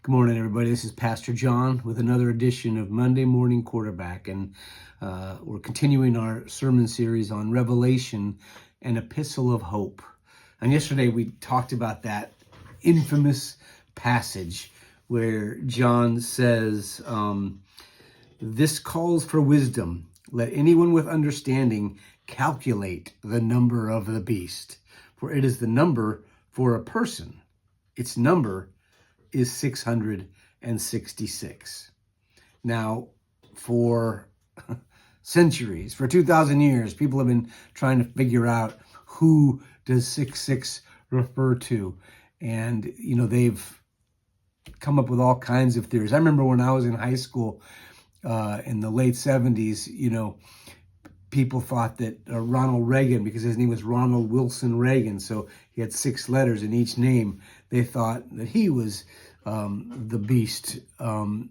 Good morning, everybody. This is Pastor John with another edition of Monday Morning Quarterback, and we're continuing our sermon series on Revelation, an epistle of hope. And yesterday we talked about that infamous passage where John says, this calls for wisdom. Let anyone with understanding calculate the number of the beast, for it is the number for a person. Its number is 666. Now, for centuries, for 2,000 years, people have been trying to figure out who does 66 refer to. And, they've come up with all kinds of theories. I remember when I was in high school in the late 70s, people thought that Ronald Reagan, because his name was Ronald Wilson Reagan, so he had 6 letters in each name, they thought that he was the beast. And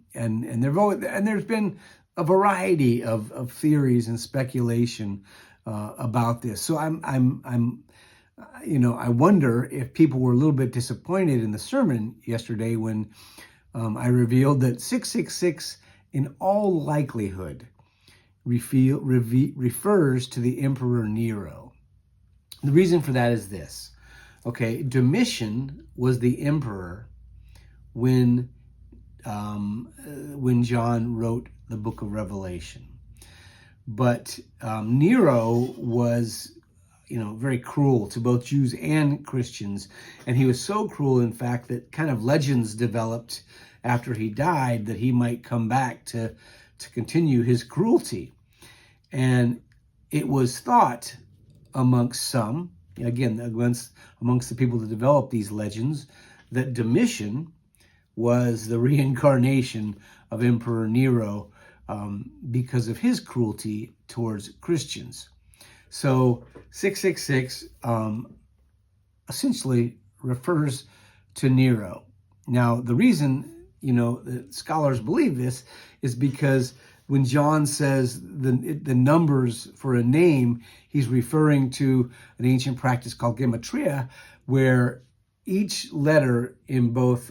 there's been a variety of theories and speculation about this. So I wonder if people were a little bit disappointed in the sermon yesterday when I revealed that 666, in all likelihood, refers to the Emperor Nero. The reason for that is this. Okay, Domitian was the emperor when John wrote the book of Revelation. But Nero was, very cruel to both Jews and Christians. And he was so cruel, in fact, that kind of legends developed after he died that he might come back to continue his cruelty. And it was thought amongst some, again, amongst the people that developed these legends, that Domitian was the reincarnation of Emperor Nero because of his cruelty towards Christians. So 666 essentially refers to Nero. Now, the reason, that scholars believe this is because when John says the numbers for a name, he's referring to an ancient practice called gematria, where each letter in both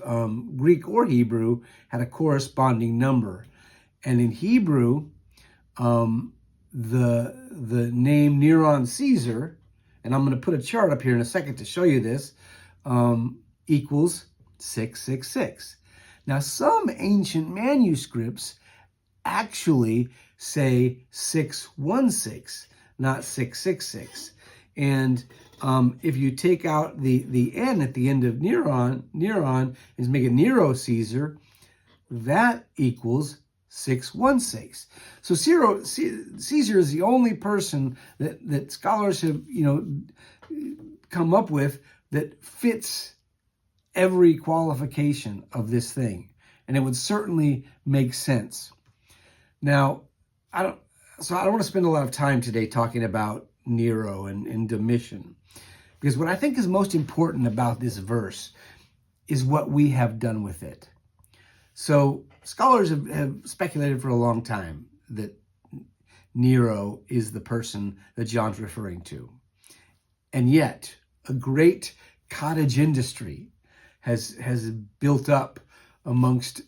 Greek or Hebrew had a corresponding number. And in Hebrew, the name Nero Caesar, and I'm going to put a chart up here in a second to show you this, equals 666. Now, some ancient manuscripts actually say 616, not 666. And if you take out the N at the end of Neron, and make it Nero Caesar, that equals 616. So Caesar is the only person that scholars have, come up with that fits every qualification of this thing. And it would certainly make sense. Now, I don't want to spend a lot of time today talking about Nero and Domitian, because what I think is most important about this verse is what we have done with it. So scholars have speculated for a long time that Nero is the person that John's referring to. And yet, a great cottage industry has built up amongst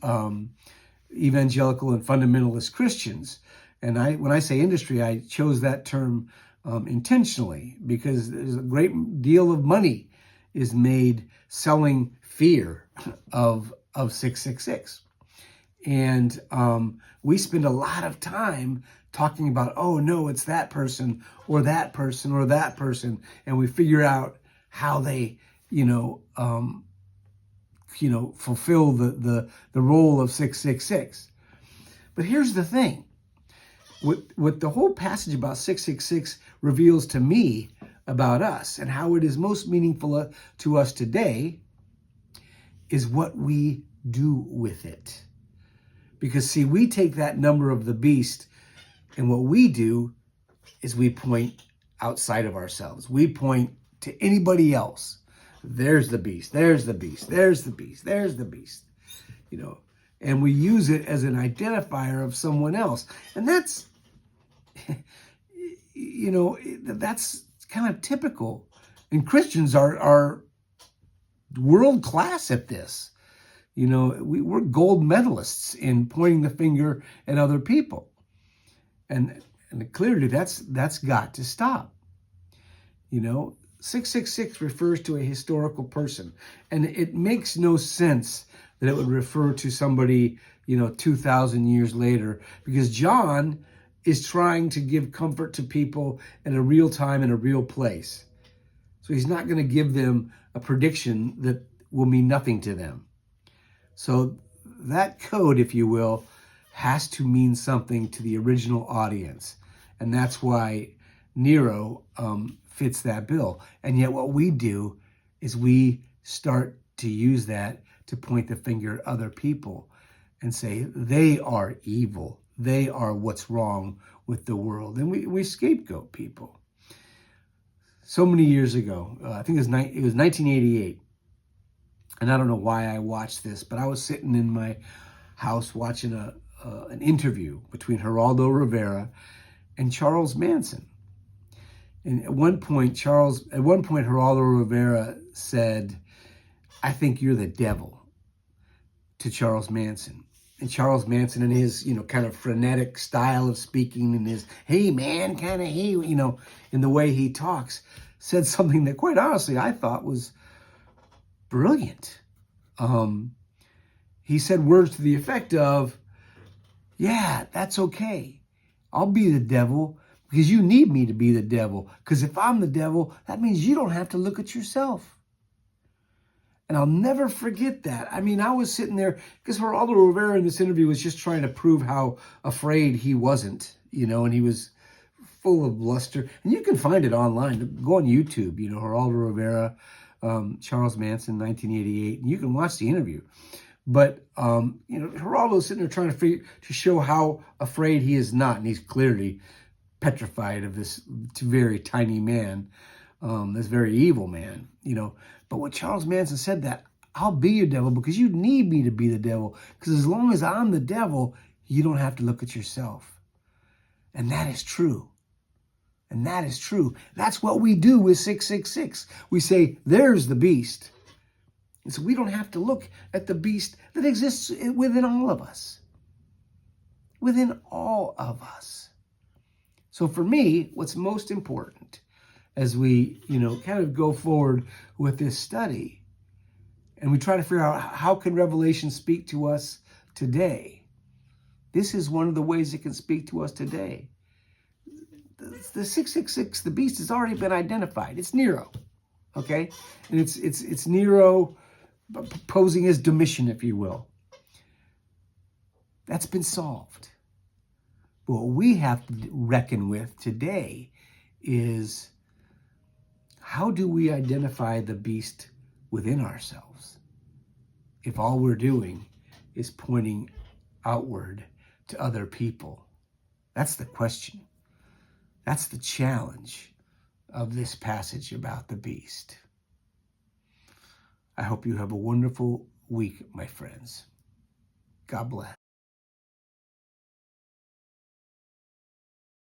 evangelical and fundamentalist Christians. And when I say industry, I chose that term intentionally because there's a great deal of money is made selling fear of 666. And we spend a lot of time talking about, oh no, it's that person or that person or that person. And we figure out how they, fulfill the role of 666. But here's the thing. What the whole passage about 666 reveals to me about us and how it is most meaningful to us today is what we do with it. Because, see, we take that number of the beast, and what we do is we point outside of ourselves. We point to anybody else. There's the beast, there's the beast, there's the beast, there's the beast, and we use it as an identifier of someone else. And that's, that's kind of typical. And Christians are world class at this. You know, we're gold medalists in pointing the finger at other people. And clearly that's got to stop. You know, 666 refers to a historical person, and it makes no sense that it would refer to somebody, you know, 2,000 years later, because John is trying to give comfort to people at a real time in a real place. So he's not going to give them a prediction that will mean nothing to them. So that code, if you will, has to mean something to the original audience. And that's why Nero fits that bill. And yet what we do is we start to use that to point the finger at other people and say they are evil. They are what's wrong with the world. And we scapegoat people. So many years ago, I think it was 1988. And I don't know why I watched this, but I was sitting in my house watching an interview between Geraldo Rivera and Charles Manson. And at one point, Geraldo Rivera said, "I think you're the devil," to Charles Manson. And Charles Manson, in his, you know, kind of frenetic style of speaking, and his, "Hey man," kind of, "Hey," you know, in the way he talks, said something that quite honestly I thought was brilliant. He said words to the effect of, "Yeah, that's okay. I'll be the devil because you need me to be the devil. Because if I'm the devil, that means you don't have to look at yourself." And I'll never forget that. I mean, I was sitting there because Geraldo Rivera in this interview was just trying to prove how afraid he wasn't, you know, and he was full of bluster. And you can find it online. Go on YouTube, you know, Geraldo Rivera, Charles Manson, 1988, and you can watch the interview. But, you know, Geraldo's sitting there trying to show how afraid he is not. And he's clearly petrified of this very tiny man, this very evil man, you know. But when Charles Manson said that, "I'll be your devil because you need me to be the devil. Because as long as I'm the devil, you don't have to look at yourself." And that is true. And that is true. That's what we do with 666. We say, there's the beast. And so we don't have to look at the beast that exists within all of us. Within all of us. So for me, what's most important as we, you know, kind of go forward with this study and we try to figure out how can Revelation speak to us today? This is one of the ways it can speak to us today. The 666, the beast, has already been identified. It's Nero, okay? And it's Nero posing as Domitian, if you will. That's been solved. But what we have to reckon with today is, how do we identify the beast within ourselves if all we're doing is pointing outward to other people? That's the question. That's the challenge of this passage about the beast. I hope you have a wonderful week, my friends. God bless.